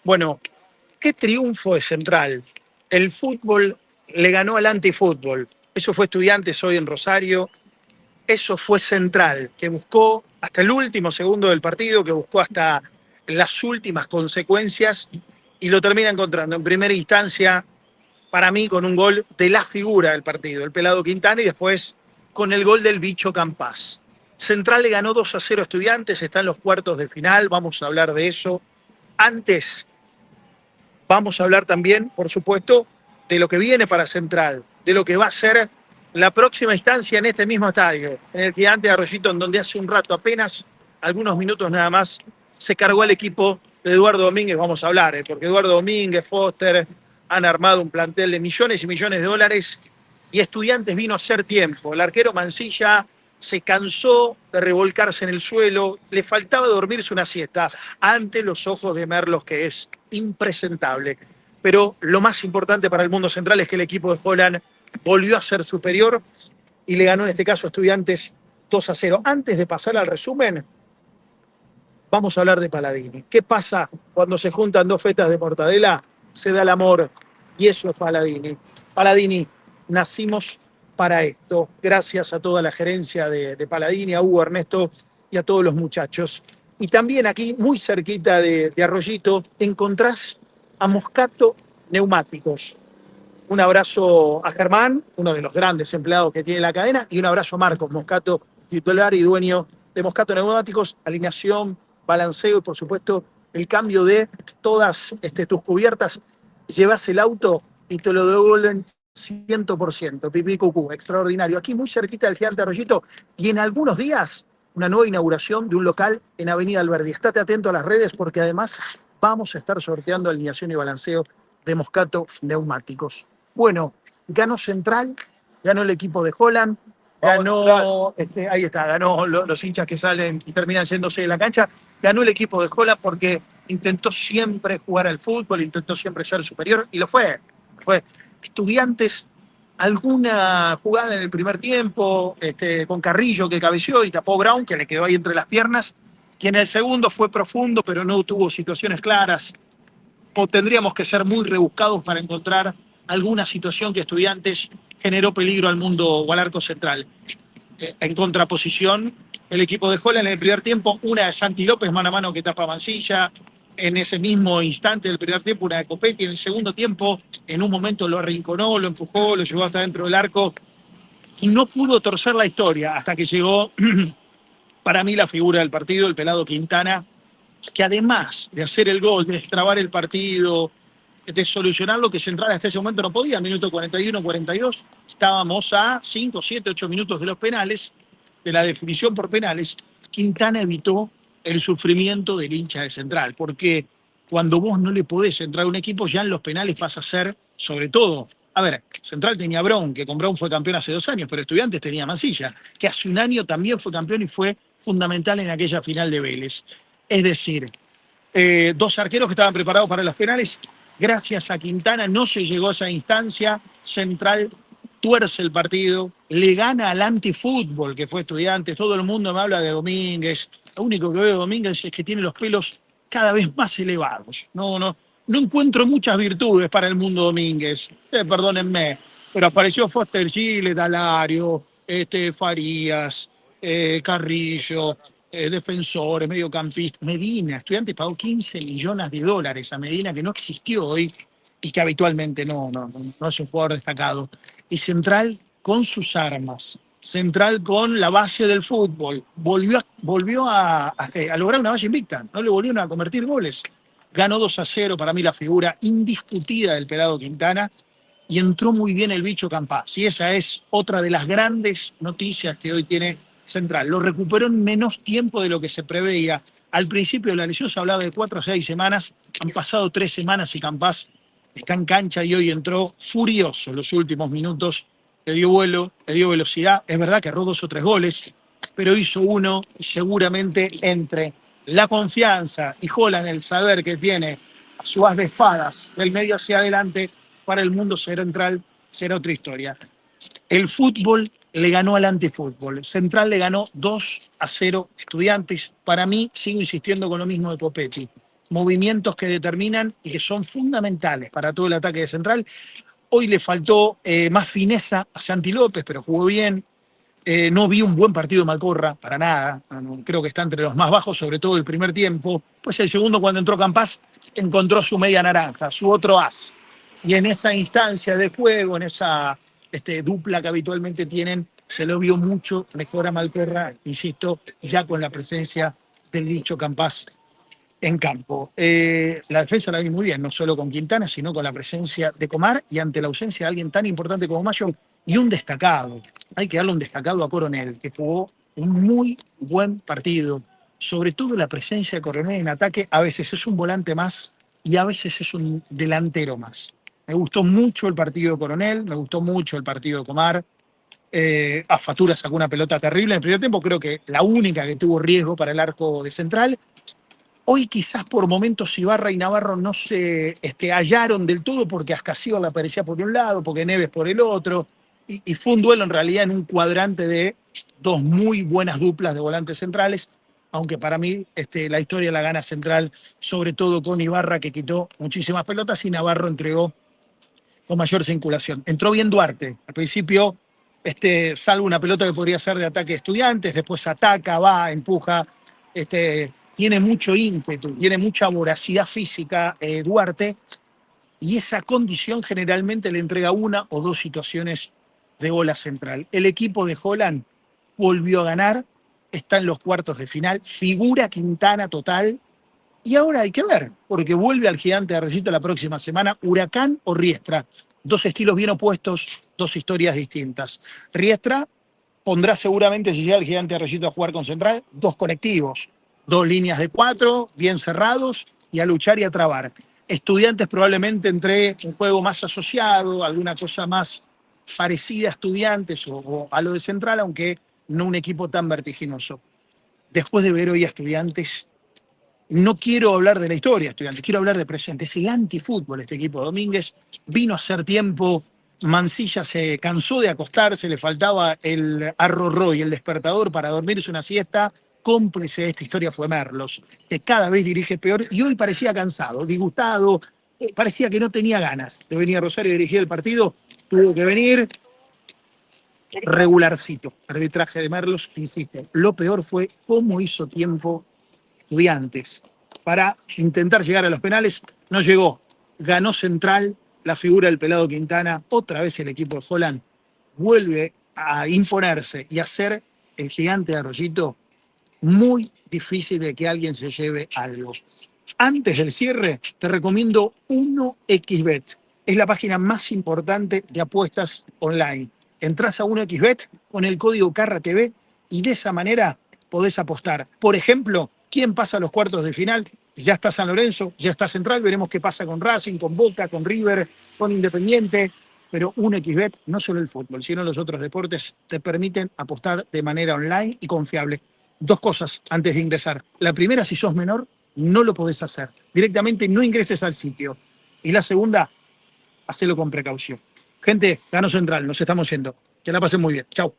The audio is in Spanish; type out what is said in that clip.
Bueno, qué triunfo de Central. El fútbol le ganó al antifútbol. Eso fue Estudiantes hoy en Rosario. Eso fue Central, que buscó hasta el último segundo del partido, que buscó hasta las últimas consecuencias y lo termina encontrando en primera instancia, para mí, con un gol de la figura del partido, el pelado Quintana, y después con el gol del bicho Campás. Central le ganó 2-0 a Estudiantes, está en los cuartos de final, vamos a hablar de eso. Antes, vamos a hablar también, por supuesto, de lo que viene para Central, de lo que va a ser la próxima instancia en este mismo estadio, en el Gigante de Arroyito, en donde hace un rato, apenas algunos minutos nada más, se cargó el equipo de Eduardo Domínguez. Vamos a hablar, porque Eduardo Domínguez, Foster, han armado un plantel de millones y millones de dólares y Estudiantes vino a hacer tiempo. El arquero Mancilla se cansó de revolcarse en el suelo, le faltaba dormirse una siesta ante los ojos de Merlos, que es impresentable. Pero lo más importante para el mundo central es que el equipo de Holland volvió a ser superior y le ganó en este caso a Estudiantes 2-0. Antes de pasar al resumen, vamos a hablar de Paladini. ¿Qué pasa cuando se juntan dos fetas de mortadela? Se da el amor y eso es Paladini. Paladini, nacimos para esto. Gracias a toda la gerencia de Paladini, a Hugo, Ernesto y a todos los muchachos. Y también aquí, muy cerquita de Arroyito, encontrás a Moscato Neumáticos. Un abrazo a Germán, uno de los grandes empleados que tiene la cadena, y un abrazo a Marcos Moscato, titular y dueño de Moscato Neumáticos, alineación, balanceo y por supuesto el cambio de todas tus cubiertas. Llevas el auto y te lo devuelven 100%, pipí cucú, extraordinario. Aquí muy cerquita del Gigante Arroyito y en algunos días una nueva inauguración de un local en Avenida Alberdi. Estate atento a las redes porque además vamos a estar sorteando alineación y balanceo de Moscato Neumáticos. Bueno, ganó Central, ganó el equipo de Holland, ganó, ahí está, ganó los hinchas que salen y terminan yéndose de la cancha, ganó el equipo de Holland porque intentó siempre jugar al fútbol, intentó siempre ser superior y lo fue. Estudiantes, alguna jugada en el primer tiempo, con Carrillo que cabeció y tapó Brown, que le quedó ahí entre las piernas, que en el segundo fue profundo, pero no tuvo situaciones claras. O tendríamos que ser muy rebuscados para encontrar alguna situación que Estudiantes generó peligro al mundo o al arco central. En contraposición, el equipo de Holland en el primer tiempo, una de Santi López mano a mano que tapa Mancilla, en ese mismo instante del primer tiempo una de Copetti, en el segundo tiempo en un momento lo arrinconó, lo empujó, lo llevó hasta dentro del arco y no pudo torcer la historia hasta que llegó para mí la figura del partido, el pelado Quintana, que además de hacer el gol, de destrabar el partido, de solucionar lo que Central hasta ese momento no podía, minuto 41, 42, estábamos a 5, 7, 8 minutos de los penales, de la definición por penales, Quintana evitó el sufrimiento del hincha de Central, porque cuando vos no le podés entrar a un equipo, ya en los penales pasa a ser, sobre todo, a ver, Central tenía a Brown, que con Brown fue campeón hace 2 años, pero Estudiantes tenía a Mancilla, que hace un año también fue campeón y fue fundamental en aquella final de Vélez. Es decir, dos arqueros que estaban preparados para las penales. Gracias a Quintana no se llegó a esa instancia. Central tuerce el partido, le gana al antifútbol que fue Estudiantes. Todo el mundo me habla de Domínguez. Lo único que veo de Domínguez es que tiene los pelos cada vez más elevados. No encuentro muchas virtudes para el mundo Domínguez. Perdónenme, pero apareció Foster Chile, Dalario, Farías, Carrillo, defensores, mediocampistas. Medina, Estudiantes pagó 15 millones de dólares a Medina, que no existió hoy y que habitualmente no es un jugador destacado. Y Central con sus armas, Central con la base del fútbol, volvió a lograr una valla invicta, no le volvieron a convertir goles. Ganó 2-0, para mí la figura indiscutida del pelado Quintana, y entró muy bien el bicho Campás. Y esa es otra de las grandes noticias que hoy tiene Central. Lo recuperó en menos tiempo de lo que se preveía. Al principio de la lesión se hablaba de 4 o 6 semanas. Han pasado 3 semanas y Campás está en cancha y hoy entró furioso en los últimos minutos. Le dio vuelo, le dio velocidad. Es verdad que erró 2 o 3 goles, pero hizo uno y seguramente entre la confianza y Holland, el saber que tiene a su as de espadas del medio hacia adelante, para el mundo central será otra historia. El fútbol le ganó al antifútbol. Central le ganó 2-0 Estudiantes. Para mí, sigo insistiendo con lo mismo de Copetti. movimientos que determinan y que son fundamentales para todo el ataque de Central. Hoy le faltó más fineza a Santi López, pero jugó bien. No vi un buen partido de Malcorra, para nada. Creo que está entre los más bajos, sobre todo el primer tiempo. Pues el segundo, cuando entró Campás, encontró su media naranja, su otro as. Y en esa instancia de juego, en esa dupla que habitualmente tienen, se lo vio mucho mejor a Malcorra, insisto, ya con la presencia del dicho Campás en campo. La defensa la vi muy bien, no solo con Quintana, sino con la presencia de Comar y ante la ausencia de alguien tan importante como Mayo y un destacado. Hay que darle un destacado a Coronel, que jugó un muy buen partido. Sobre todo la presencia de Coronel en ataque, a veces es un volante más y a veces es un delantero más. Me gustó mucho el partido de Coronel, me gustó mucho el partido de Comar. A Fatura sacó una pelota terrible en el primer tiempo, creo que la única que tuvo riesgo para el arco de Central. Hoy quizás por momentos Ibarra y Navarro no se hallaron del todo porque Ascasíbar aparecía por un lado, porque Neves por el otro, y fue un duelo en realidad en un cuadrante de dos muy buenas duplas de volantes centrales, aunque para mí la historia la gana Central, sobre todo con Ibarra que quitó muchísimas pelotas y Navarro entregó con mayor circulación. Entró bien Duarte, al principio salvo una pelota que podría ser de ataque de Estudiantes, después ataca, va, empuja, tiene mucho ímpetu, tiene mucha voracidad física Duarte, y esa condición generalmente le entrega una o dos situaciones de bola central. El equipo de Holland volvió a ganar, está en los cuartos de final, figura Quintana total, y ahora hay que ver, porque vuelve al Gigante de Arroyito la próxima semana, Huracán o Riestra. Dos estilos bien opuestos, dos historias distintas. Riestra pondrá seguramente, si llega el Gigante de Arroyito a jugar con Central, dos conectivos, dos líneas de cuatro, bien cerrados, y a luchar y a trabar. Estudiantes probablemente entre un juego más asociado, alguna cosa más parecida a Estudiantes o a lo de Central, aunque no un equipo tan vertiginoso. Después de ver hoy a Estudiantes, no quiero hablar de la historia, Estudiantes, quiero hablar de presente. Es el antifútbol este equipo. Domínguez vino a hacer tiempo, Mancilla se cansó de acostarse, le faltaba el arrorró y el despertador para dormirse una siesta. Cómplice de esta historia fue Merlos, que cada vez dirige peor y hoy parecía cansado, disgustado, parecía que no tenía ganas de venir a Rosario y dirigir el partido. Tuvo que venir regularcito. Arbitraje de Merlos, insisto. Lo peor fue cómo hizo tiempo Estudiantes para intentar llegar a los penales. No llegó. Ganó Central, la figura del pelado Quintana. Otra vez el equipo de Holland vuelve a imponerse y a ser el Gigante de Arroyito muy difícil de que alguien se lleve algo. Antes del cierre, te recomiendo 1xBet. Es la página más importante de apuestas online. Entrás a 1xBet con el código CARRATV y de esa manera podés apostar. Por ejemplo, ¿quién pasa a los cuartos de final? Ya está San Lorenzo, ya está Central, veremos qué pasa con Racing, con Boca, con River, con Independiente. Pero 1xBet, no solo el fútbol, sino los otros deportes, te permiten apostar de manera online y confiable. Dos cosas antes de ingresar. La primera, si sos menor, no lo podés hacer. Directamente no ingreses al sitio. Y la segunda, hacelo con precaución. Gente, ganó Central, nos estamos yendo. Que la pasen muy bien. Chau.